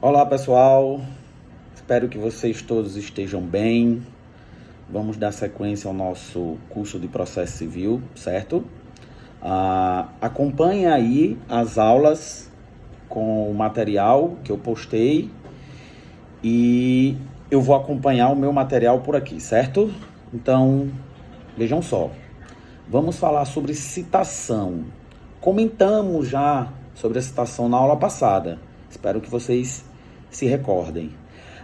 Olá pessoal, espero que vocês todos estejam bem. Vamos dar sequência ao nosso curso de processo civil, certo? Acompanhe aí as aulas com o material que eu postei e eu vou acompanhar o meu material por aqui, certo? Então, vejam só, vamos falar sobre citação. Comentamos já sobre a citação na aula passada, espero que vocês se recordem.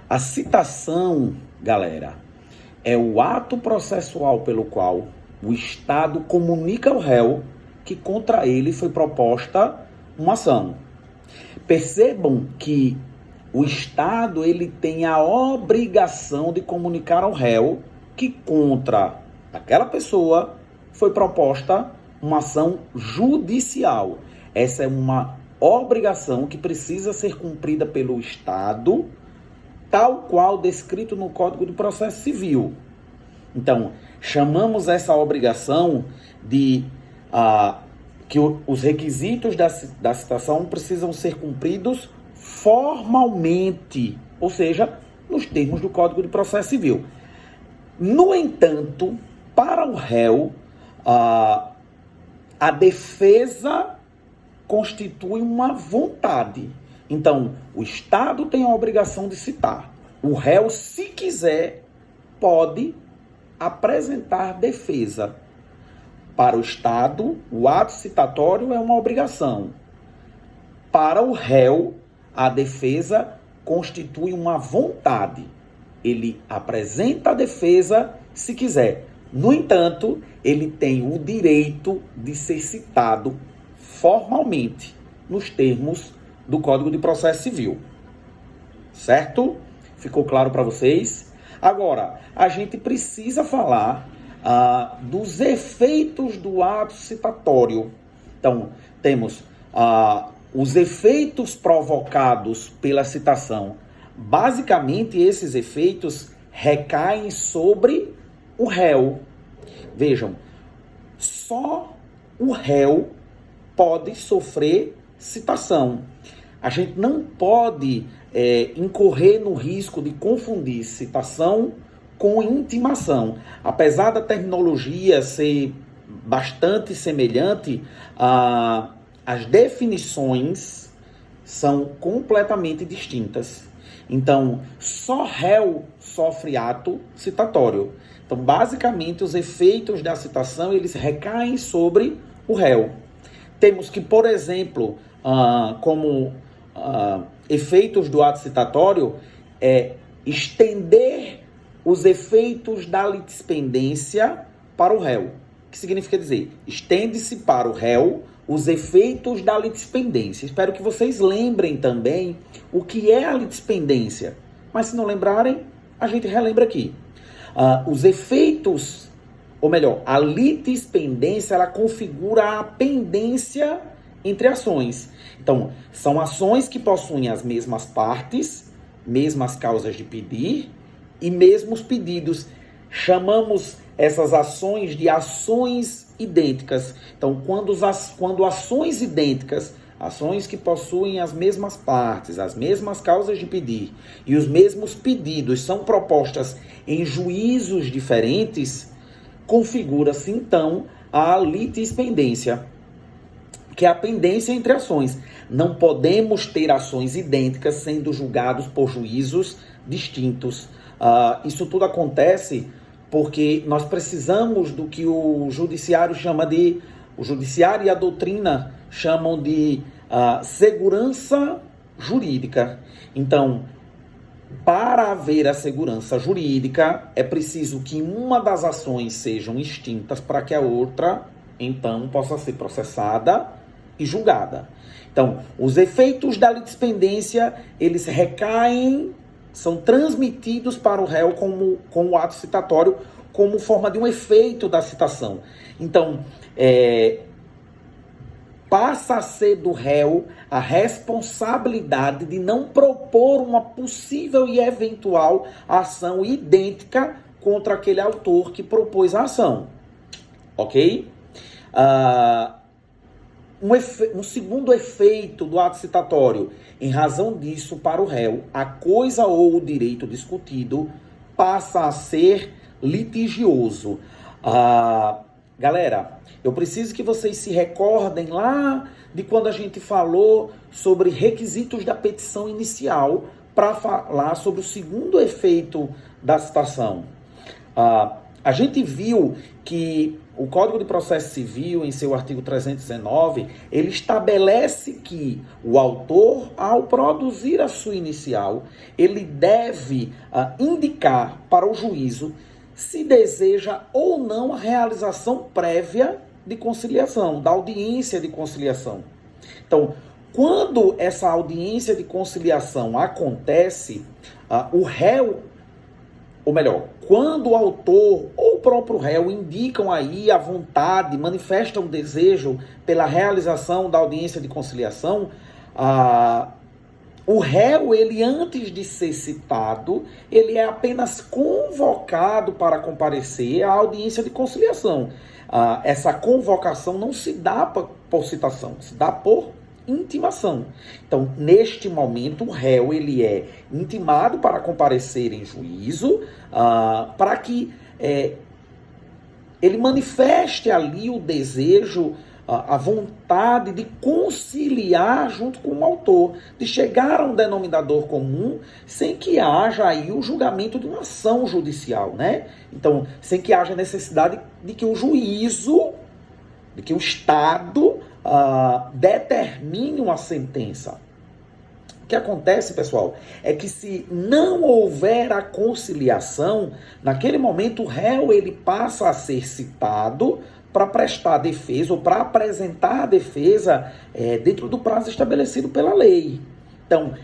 A citação, galera, é o ato processual pelo qual o Estado comunica ao réu que contra ele foi proposta uma ação. Percebam que o Estado ele tem a obrigação de comunicar ao réu que contra aquela pessoa foi proposta uma ação judicial. Essa é uma obrigação que precisa ser cumprida pelo Estado, tal qual descrito no Código de Processo Civil. Então, chamamos essa obrigação de que os requisitos da citação precisam ser cumpridos formalmente, ou seja, nos termos do Código de Processo Civil. No entanto, para o réu, a defesa constitui uma vontade. Então, o Estado tem a obrigação de citar. O réu, se quiser, pode apresentar defesa. Para o Estado, o ato citatório é uma obrigação. Para o réu, a defesa constitui uma vontade. Ele apresenta a defesa se quiser. No entanto, ele tem o direito de ser citado formalmente, nos termos do Código de Processo Civil. Certo? Ficou claro para vocês? Agora, a gente precisa falar dos efeitos do ato citatório. Então, temos os efeitos provocados pela citação. Basicamente, esses efeitos recaem sobre o réu. Vejam, só o réu pode sofrer citação. A gente não pode incorrer no risco de confundir citação com intimação. Apesar da terminologia ser bastante semelhante, as definições são completamente distintas. Então, só réu sofre ato citatório. Então, basicamente, os efeitos da citação, eles recaem sobre o réu. Temos que, por exemplo, como efeitos do ato citatório, estender os efeitos da litispendência para o réu. O que significa dizer? Estende-se para o réu os efeitos da litispendência. Espero que vocês lembrem também o que é a litispendência. Mas se não lembrarem, a gente relembra aqui. Os efeitos, ou melhor, a litispendência, ela configura a pendência entre ações. Então, são ações que possuem as mesmas partes, mesmas causas de pedir e mesmos pedidos. Chamamos essas ações de ações idênticas. Então, quando ações idênticas, ações que possuem as mesmas partes, as mesmas causas de pedir e os mesmos pedidos são propostas em juízos diferentes, configura-se, então, a litispendência, que é a pendência entre ações. Não podemos ter ações idênticas sendo julgados por juízos distintos. Isso tudo acontece porque nós precisamos do que o judiciário o judiciário e a doutrina chamam de segurança jurídica. Então, para haver a segurança jurídica, é preciso que uma das ações sejam extintas para que a outra, então, possa ser processada e julgada. Então, os efeitos da litispendência, eles recaem, são transmitidos para o réu com o ato citatório como forma de um efeito da citação. Então, passa a ser do réu a responsabilidade de não propor uma possível e eventual ação idêntica contra aquele autor que propôs a ação. Ok? um segundo efeito do ato citatório. Em razão disso, para o réu, a coisa ou o direito discutido passa a ser litigioso. Galera, eu preciso que vocês se recordem lá de quando a gente falou sobre requisitos da petição inicial para falar sobre o segundo efeito da citação. A gente viu que o Código de Processo Civil, em seu artigo 319, ele estabelece que o autor, ao produzir a sua inicial, ele deve indicar para o juízo se deseja ou não a realização prévia de conciliação, da audiência de conciliação. Então, quando essa audiência de conciliação acontece, o réu, ou melhor, quando o autor ou o próprio réu indicam aí a vontade, manifestam o desejo pela realização da audiência de conciliação, o réu, ele antes de ser citado, ele é apenas convocado para comparecer à audiência de conciliação. Essa convocação não se dá por citação, se dá por intimação. Então, neste momento, o réu, ele é intimado para comparecer em juízo, para que ele manifeste ali o desejo, a vontade de conciliar junto com o autor, de chegar a um denominador comum, sem que haja aí o julgamento de uma ação judicial, né? Então, sem que haja necessidade de que o juízo, de que o Estado determine uma sentença. O que acontece, pessoal, é que se não houver a conciliação, naquele momento o réu, ele passa a ser citado para prestar defesa ou para apresentar a defesa dentro do prazo estabelecido pela lei. Então,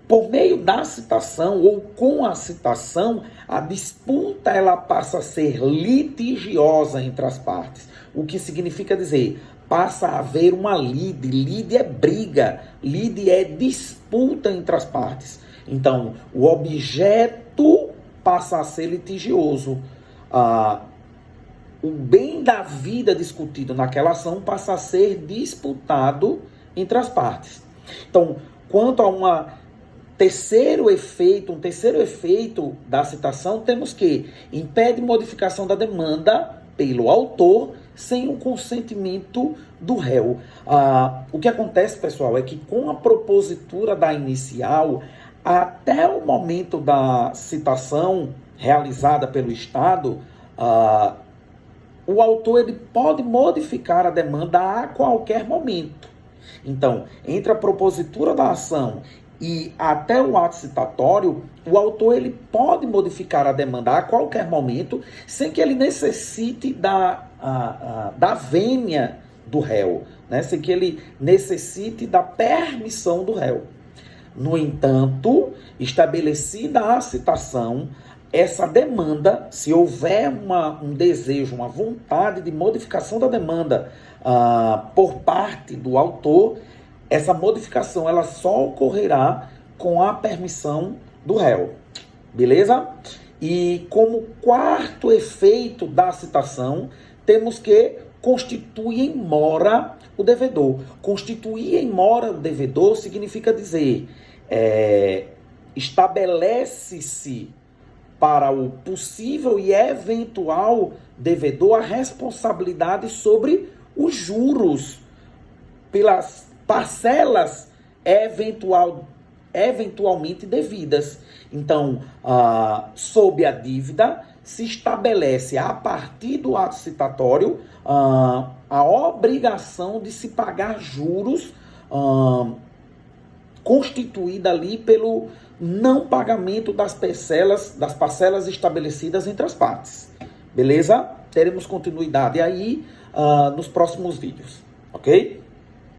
por meio da citação ou com a citação, a disputa ela passa a ser litigiosa entre as partes. O que significa dizer, passa a haver uma lide. Lide é briga, lide é disputa entre as partes. Então, o objeto passa a ser litigioso. O bem da vida discutido naquela ação passa a ser disputado entre as partes. Então, quanto a um terceiro efeito da citação, temos que impede modificação da demanda pelo autor sem o consentimento do réu. O que acontece, pessoal, é que com a propositura da inicial, até o momento da citação realizada pelo Estado, o autor ele pode modificar a demanda a qualquer momento. Então, entre a propositura da ação e até o ato citatório, o autor ele pode modificar a demanda a qualquer momento, sem que ele necessite da vênia do réu, né? Sem que ele necessite da permissão do réu. No entanto, estabelecida a citação, essa demanda, se houver um desejo, uma vontade de modificação da demanda por parte do autor, essa modificação ela só ocorrerá com a permissão do réu. Beleza? E como quarto efeito da citação, temos que constituir em mora o devedor. Constituir em mora o devedor significa dizer, estabelece-se para o possível e eventual devedor a responsabilidade sobre os juros pelas parcelas eventualmente devidas. Então, sob a dívida, se estabelece a partir do ato citatório a obrigação de se pagar juros constituída ali pelo não pagamento das parcelas estabelecidas entre as partes. Beleza? Teremos continuidade aí nos próximos vídeos, ok?